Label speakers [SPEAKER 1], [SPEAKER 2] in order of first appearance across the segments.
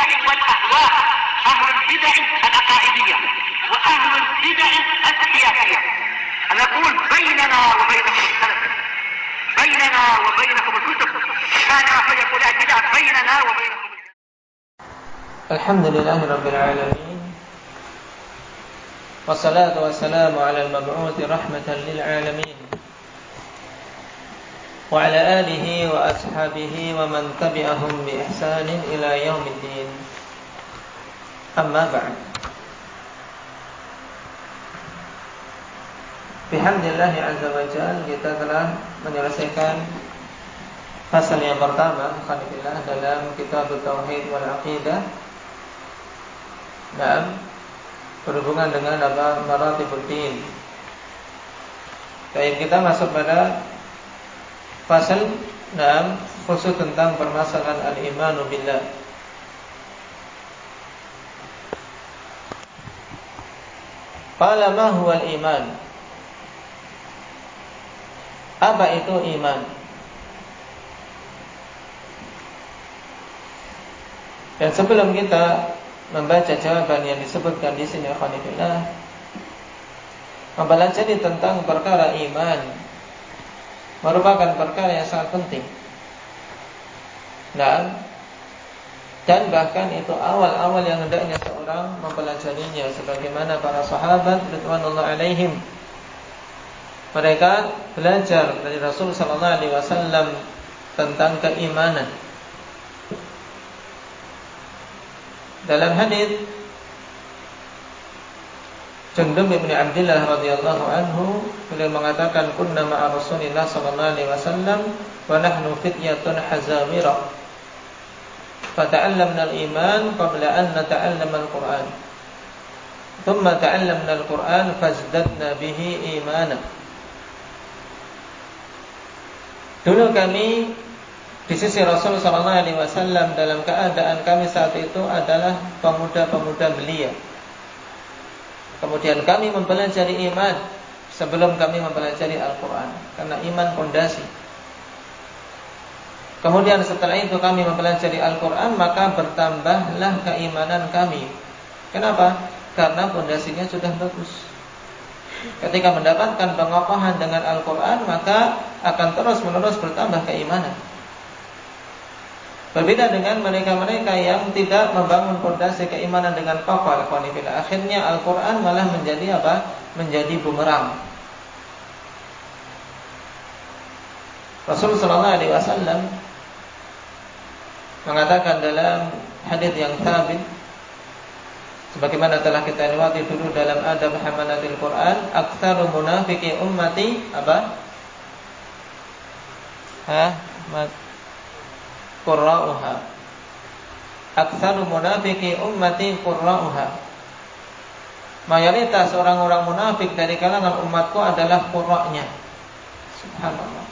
[SPEAKER 1] البدع والأهواء، أهل البدع العقائدية وأهل البدع السياسية. نقول بيننا وبينكم السلف، بيننا وبينكم الكتب، كان فيقول البدع بيننا وبينكم.
[SPEAKER 2] الحمد لله رب العالمين، والصلاة والسلام على المبعوث رحمة للعالمين وعلى آله وأصحابه ومن تبعهم بإحسان إلى يوم الدين. أما بعد، bihamdillah azza wa jalla, kita telah menyelesaikan pasal yang pertama alhamdulillah dalam kitab Tauhid wal Aqidah, dan berhubungan dengan maratibuddin. Baik, kita masuk pada pasal 6 khusus tentang permasalahan al-imanu billah. Qala ma huwa al-iman? Apa itu iman? Dan sebelum kita membaca jawaban yang disebutkan di sini, alhamdulillah, mempelajari tentang perkara iman merupakan perkara yang sangat penting. Dan bahkan itu awal-awal yang hendaknya seorang mempelajarinya, sebagaimana para sahabat radhiyallahu alaihim, mereka belajar dari Rasul sallallahu alaihi wasallam tentang keimanan. Dalam hadis Jundub bin Abdillah radhiyallahu anhu, beliau mengatakan, kunna ma'a Rasulillah sallallahu alaihi wasallam wa nahnu fityatun hazawira fata'allamna al-iman qabla an nata'allama al-Qur'an thumma ta'allamna al-Qur'an fazdadna bihi imana. Dulu kami di sisi Rasul sallallahu alaihi wasallam dalam keadaan kami saat itu adalah pemuda-pemuda belia. Kemudian kami mempelajari iman sebelum kami mempelajari Al-Quran, karena iman fondasi. Kemudian setelah itu kami mempelajari Al-Quran, maka bertambahlah keimanan kami. Kenapa? Karena fondasinya sudah bagus. Ketika mendapatkan pengokohan dengan Al-Quran, maka akan terus-menerus bertambah keimanan. Berbeda dengan mereka-mereka yang tidak membangun fondasi keimanan dengan kokoh, akhirnya Al-Quran malah menjadi apa? Menjadi bumerang. Rasulullah SAW mengatakan dalam hadis yang thabit, sebagaimana telah kita lewati dulu dalam adab hamalatil Quran, aktsaru munafiqi ummati apa? Qurra'uha. Aktsaru munafiqi ummati qurra'uha. Mayoritas orang-orang munafik dari kalangan umatku adalah qurra'nya. Subhanallah.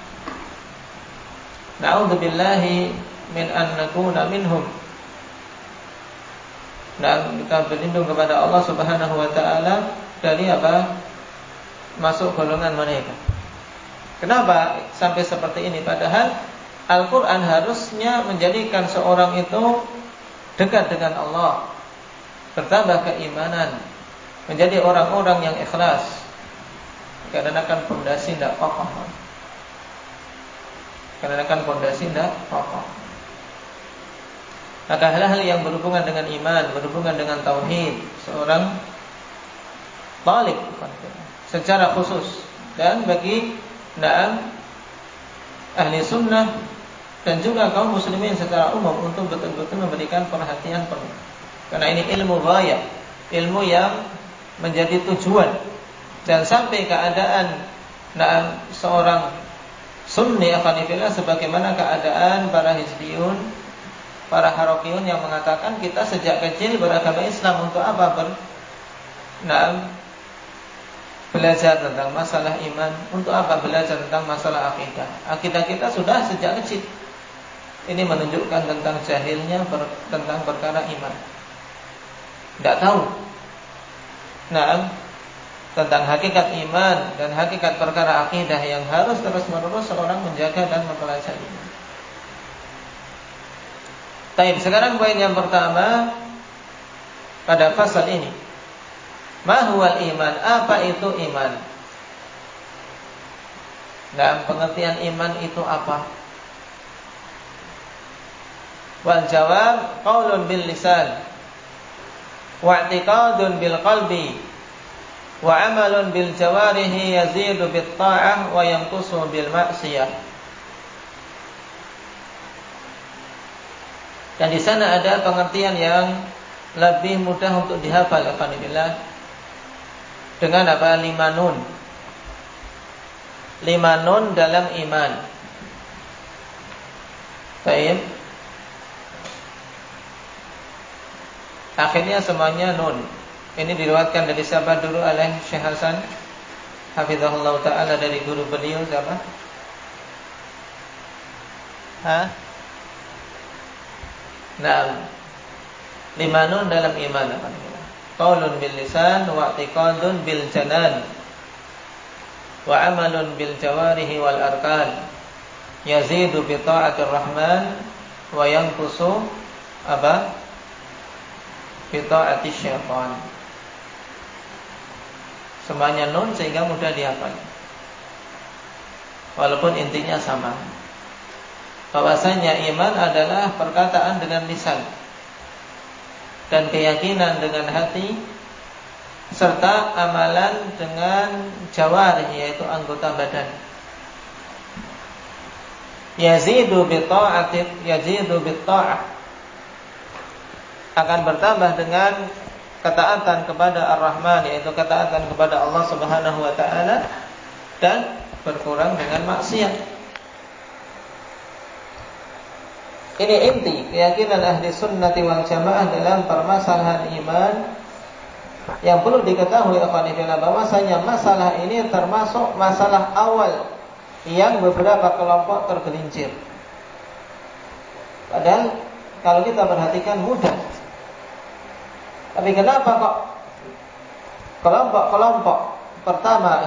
[SPEAKER 2] Na'udzubillahi min an nakuna minhum. Dan kita berlindung kepada Allah Subhanahu wa taala dari apa? Masuk golongan mereka. Kenapa sampai seperti ini? Padahal Al-Quran harusnya menjadikan seorang itu dekat dengan Allah, bertambah keimanan, menjadi orang-orang yang ikhlas, karena fondasi tidak kokoh. Maka hal-hal yang berhubungan dengan iman, berhubungan dengan tauhid, seorang talib secara khusus, dan bagi ahli sunnah dan juga kaum muslimin secara umum untuk betul-betul memberikan perhatian penuh. Karena ini ilmu ghaya, ilmu yang menjadi tujuan, dan sampai keadaan seorang sunni akanifillah sebagaimana keadaan para hizbiyun, para harakiyun yang mengatakan kita sejak kecil beragama Islam untuk apa? Belajar tentang masalah iman. Untuk apa belajar tentang masalah akidah? Akidah kita sudah sejak kecil. Ini menunjukkan tentang jahilnya tentang perkara iman. Tidak tahu tentang hakikat iman dan hakikat perkara akidah yang harus terus-menerus seorang menjaga dan mempelajarinya. Baik, sekarang poin yang pertama pada fasal ini. Ma huwal iman? Apa itu iman? Dalam pengertian iman itu apa? Wal jawab qaulun bil lisan wa i'tiqadun bil qalbi wa amalun bil jawarihi yazidu bit ta'ah wa yanqusu bil ma'siyah. Dan di sana ada pengertian yang lebih mudah untuk dihafal, alhamdulillah. Dengan apa? 5 nun. 5 nun dalam iman. Baik. Akhirnya semuanya nun. Ini diriwayatkan dari siapa dulu oleh Syekh Hasan hafizahullah taala, dari guru beliau siapa? Nah, 5 nun dalam iman. Qaulun bil lisan wa i'tiqadun bil janan wa amalun bil jawarihi wal arkan yazidu bi ta'atir rahman wa yanqusu apa? Bi ta'ati syaitan. Semuanya nun sehingga mudah dihafal. Walaupun intinya sama. Bahwasanya iman adalah perkataan dengan lisan dan keyakinan dengan hati serta amalan dengan jawarih, yaitu anggota badan. Yazidu bitta'ah, akan bertambah dengan ketaatan kepada Ar-Rahman, yaitu ketaatan kepada Allah Subhanahu wa taala, dan berkurang dengan maksiat. Ini inti keyakinan ahli sunnati wal jamaah dalam permasalahan iman. Yang perlu diketahui bahwasanya masalah ini termasuk masalah awal yang beberapa kelompok tergelincir. Padahal kalau kita perhatikan mudah. Tapi kenapa kok kelompok-kelompok pertama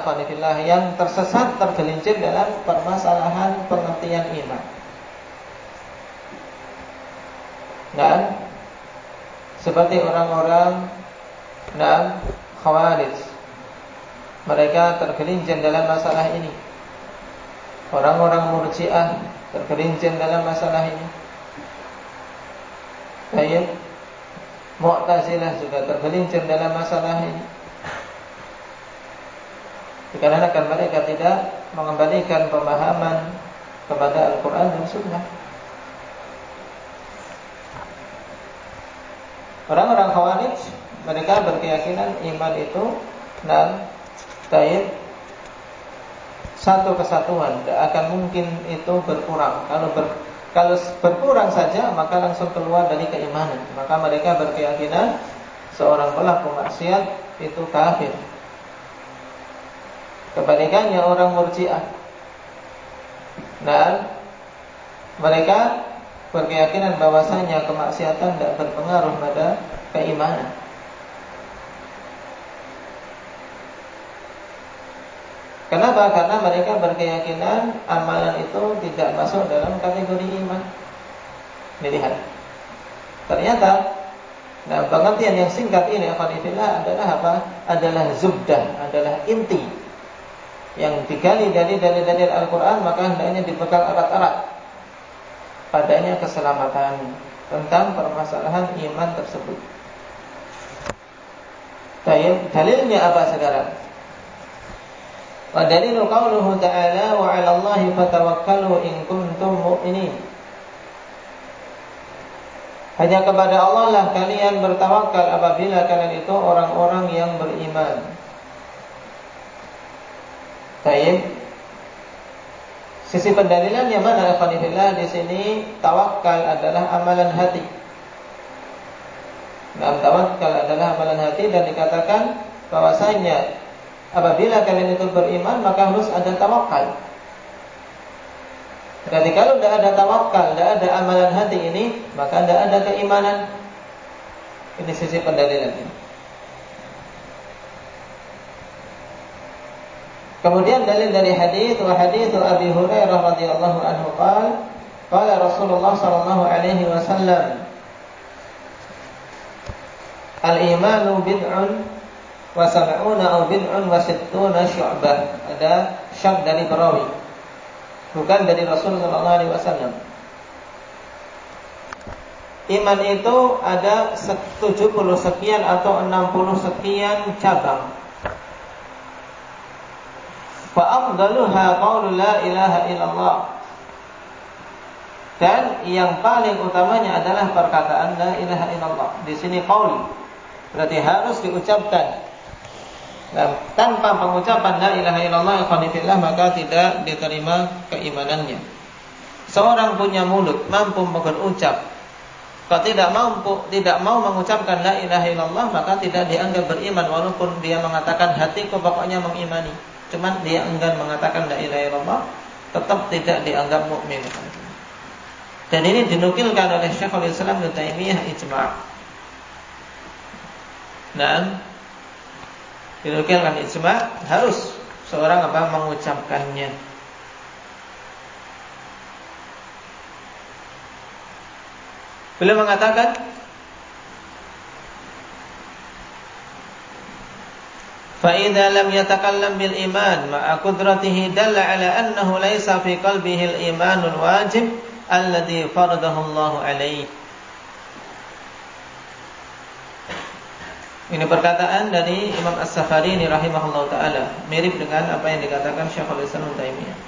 [SPEAKER 2] yang tersesat, tergelincir dalam permasalahan pengertian iman? Dan seperti orang-orang Khawarij, mereka tergelincir dalam masalah ini. Orang-orang Murji'ah tergelincir dalam masalah ini. Baik, Mu'tazilah juga tergelincir dalam masalah ini. Dikarenakan mereka tidak mengembalikan pemahaman kepada Al-Quran dan Sunnah. Orang-orang Khawarij, mereka berkeyakinan iman itu satu kesatuan, tidak akan mungkin itu berkurang. Kalau berkurang saja maka langsung keluar dari keimanan. Maka mereka berkeyakinan seorang pelaku maksiat itu kafir. Kebalikannya orang Murji'ah, mereka berkeyakinan bahwasanya kemaksiatan tidak berpengaruh pada keimanan. Kenapa? Karena mereka berkeyakinan amalan itu tidak masuk dalam kategori iman. Dilihat. Ternyata pengertian yang singkat ini adalah apa? Adalah zubdah, adalah inti yang digali dari dalil Al-Quran, maka hendaknya dipegang erat-erat. Padanya keselamatan tentang permasalahan iman tersebut. Baik, dalilnya apa sekarang? Wa dalilu qauluhu ta'ala wa 'ala Allahi fatawakkalu in kuntum mu'minin. Hanya kepada Allah lah kalian bertawakal apabila kalian itu orang-orang yang beriman. Baik. Sisi pendalilannya mana ikhwanillah? Di sini tawakal adalah amalan hati. Tawakal adalah amalan hati, dan dikatakan bahwasanya apabila kalian itu beriman maka harus ada tawakal. Berarti kalau tidak ada tawakal, tidak ada amalan hati ini, maka tidak ada keimanan. Ini sisi pendalilannya. Kemudian dalil dari hadis Abi Hurairah radhiyallahu anhu qala Rasulullah sallallahu alaihi wasallam al-imanu bid'un wa sab'una aw bid'un wa sittuna syu'bah. Ada syak dari perawi, bukan dari Rasulullah SAW. Iman itu ada 70 sekian atau 60 sekian cabang. Fa afdaluha qaulu la ilaha illallah. Dan yang paling utamanya adalah perkataan la ilaha illallah. Di sini qaul berarti harus diucapkan. Nah, tanpa pengucapan la ilaha illallah ikhwanifillah maka tidak diterima keimanannya. Seorang punya mulut mampu berucap, kalau tidak mau mengucapkan la ilaha illallah maka tidak dianggap beriman, walaupun dia mengatakan hatiku pokoknya mengimani, cuman dia enggan mengatakan la ilaha illallah, tetap tidak dianggap mukmin. Dan ini dinukilkan oleh Syekhul Islam Ibnu Taimiyah ijma'. Nah, dinukilkan ijma' harus seorang mengucapkannya. Beliau mengatakan, فَإِذَا لَمْ يَتَكَلَّمْ بِالْإِيمَانِ مَعَ قُدْرَتِهِ دَلَّ عَلَى أَنَّهُ لَيْسَ فِي قَلْبِهِ الْإِيمَانُ الْوَاجِبُ الَّذِي فَرَضَهُ اللَّهُ عَلَيْهِ. Ini perkataan dari Imam As-Safarini rahimahullah ta'ala, mirip dengan apa yang dikatakan Syekhul Islam Ibnu Taimiyah.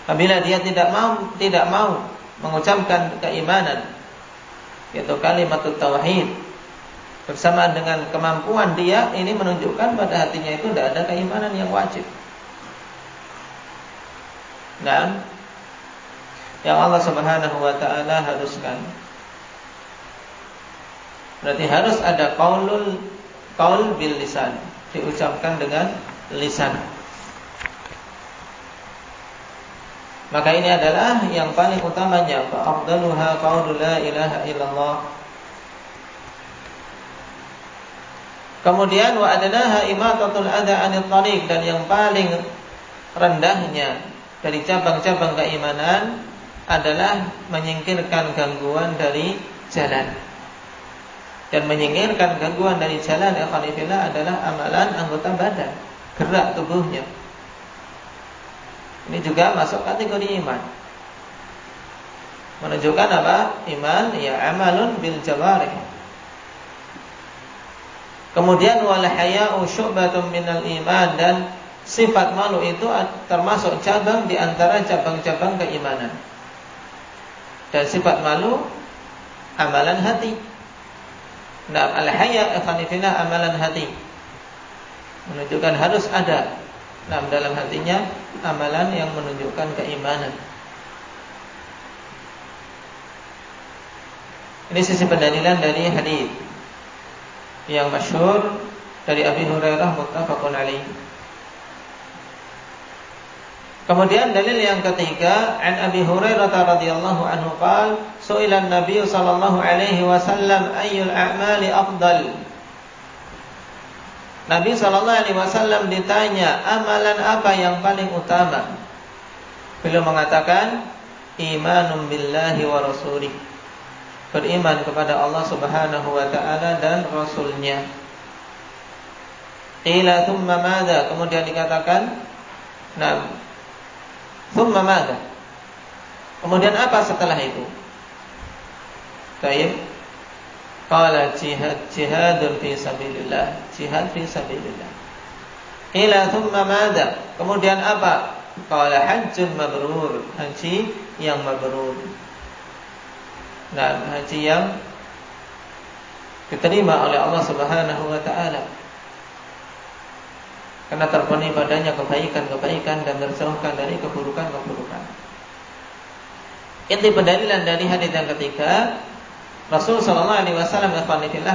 [SPEAKER 2] Apabila dia tidak mau mengucapkan keimanan, yaitu kalimat tauhid, bersamaan dengan kemampuan dia, ini menunjukkan pada hatinya itu tidak ada keimanan yang wajib. Dan yang Allah Subhanahu wa ta'ala haruskan, berarti harus ada qaul bil lisan, diucapkan dengan lisan. Maka ini adalah yang paling utamanya, fa afdaluha qaulu la ilaha illallah. Kemudian wa adnaha imatatul adza 'anil thariq, dan yang paling rendahnya dari cabang-cabang keimanan adalah menyingkirkan gangguan dari jalan. Dan menyingkirkan gangguan dari jalan ikhwanifillah adalah amalan anggota badan, gerak tubuhnya. Ini juga masuk kategori iman. Menunjukkan apa? Iman ya amalun bil jawarih. Kemudian wal haya'u syu'batun minal iman, dan sifat malu itu termasuk cabang di antara cabang-cabang keimanan. Dan sifat malu amalan hati. Nah, al-haya' ikhwanifillah amalan hati, menunjukkan harus ada dalam hatinya amalan yang menunjukkan keimanan. Ini sisi pendalilan dari hadis yang masyhur dari Abi Hurairah muttafaqun alaih. Kemudian dalil yang ketiga, an Abi Hurairah radhiyallahu anhu qala, su'ila an-nabiy sallallahu alaihi wasallam ayyul a'mali afdal. Nabi sallallahu alaihi wasallam ditanya, amalan apa yang paling utama? Beliau mengatakan, imanun billahi wa rasulih, beriman kepada Allah Subhanahu wa taala dan rasulnya. Qila thumma madza? Kemudian dikatakan, thumma madza? Kemudian apa setelah itu? Baik. Qala jihadun fi sabilillah, jihad fi sabilillah. Qila thumma madza? Kemudian apa? Qala hajjun mabrur, haji yang mabrur. Nah, haji yang diterima oleh Allah Subhanahu wa taala, karena terpenuhi padanya kebaikan-kebaikan dan terjauhkan dari keburukan-keburukan. Inti pendalilan dari hadis yang ketiga, Rasul sallallahu alaihi wasallam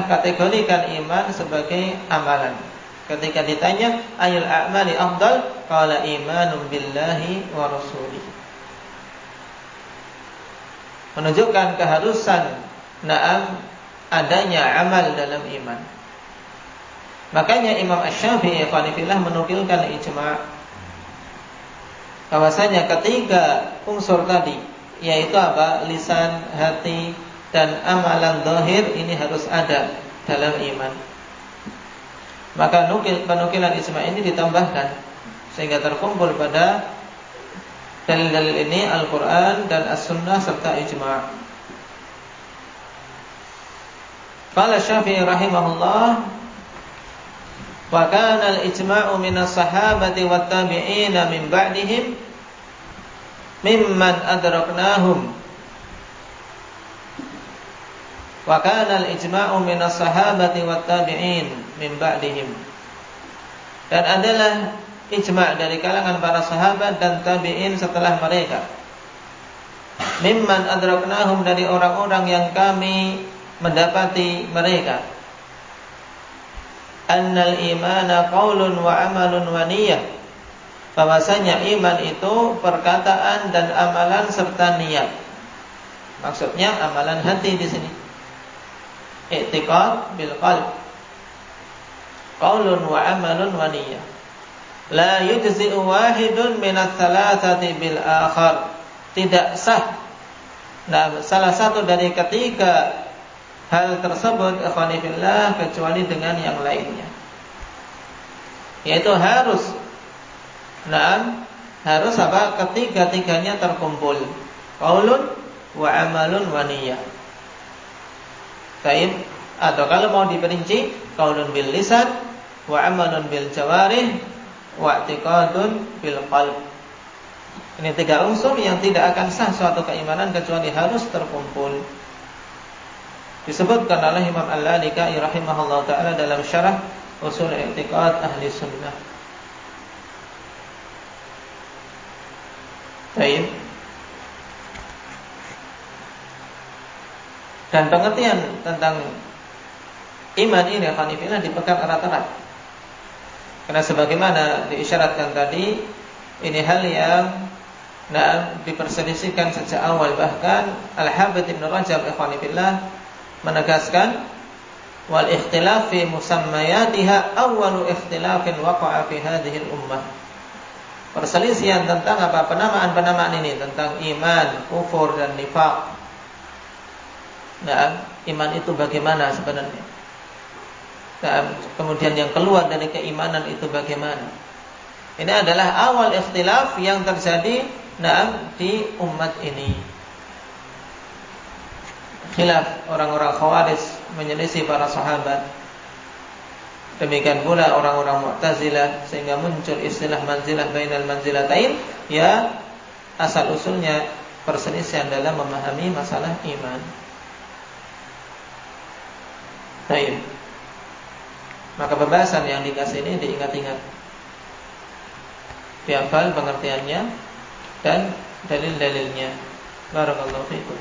[SPEAKER 2] kategorikan iman sebagai amalan. Ketika ditanya ayul a'mali afdal, qala imanun billahi wa rasulih. Menunjukkan keharusan adanya amal dalam iman. Makanya Imam Asy-Syafi'i qanifillah menukilkan ijma' bahwasanya ketiga unsur tadi, yaitu apa? Lisan, hati, dan amalan zahir ini harus ada dalam iman. Maka penukilan ijma' ini ditambahkan sehingga terkumpul pada dalil-dalil ini Al-Quran dan As-Sunnah serta ijma'. Qala Syafi'i rahimahullah, wa kana al-ijma'u minas sahabati wat tabi'ina min ba'dihim mimman adraknahum. Wa kana al-ijma'u minas sahabati wat tabi'in min ba'dihim. Dan adalah ijma' dari kalangan para sahabat dan tabi'in setelah mereka. Mimman adraknahum, dari orang-orang yang kami mendapati mereka. Annal imana qaulun wa amalun wa niyyah, bahwasanya iman itu perkataan dan amalan serta niat. Maksudnya amalan hati di sini. I'tiqad bil qalb. Qaulun wa amalun wa niyyah. La yujzi'u wahidun minats thalathati bil akhar. Tidak sah salah satu dari ketiga hal tersebut ikhwani fillah kecuali dengan yang lainnya. Yaitu harus apa? Ketiga-tiganya terkumpul. Qaulun wa amalun wa niyyah. Baik, atau kalau mau diperinci, qaulun bil lisan wa amalun bil jawarih wa i'tiqadun bil qalb. Ini tiga unsur yang tidak akan sah suatu keimanan kecuali harus terkumpul. Disebutkan oleh Imam Al-Lalikai rahimahullah ta'ala dalam syarah Ushul I'tiqad Ahli Sunnah. Baik. Dan pengertian tentang iman ini khanifillah dipegang erat-erat. Karena sebagaimana diisyaratkan tadi, ini hal yang diperselisihkan sejak awal. Bahkan Al-Hafidz Ibnu Rajab ikhwanifillah menegaskan wal ikhtilaf fi musammayatiha awwalu ikhtilafin waqa'a fi hadhihi al-ummah. Perselisihan tentang apa penamaan-penamaan ini, tentang iman, kufur dan nifaq. Iman itu bagaimana sebenarnya? Kemudian yang keluar dari keimanan itu bagaimana? Ini adalah awal ikhtilaf yang terjadi di umat ini. Khilaf orang-orang Khawarij menyelisih para sahabat. Demikian pula orang-orang Mu'tazilah, sehingga muncul istilah manzilah bainal manzilatain, ya asal usulnya perselisihan dalam memahami masalah iman. Baik. Maka pembahasan yang dikasih ini diingat-ingat, dihafal pengertiannya dan dalil-dalilnya. Barakallahu fiikum.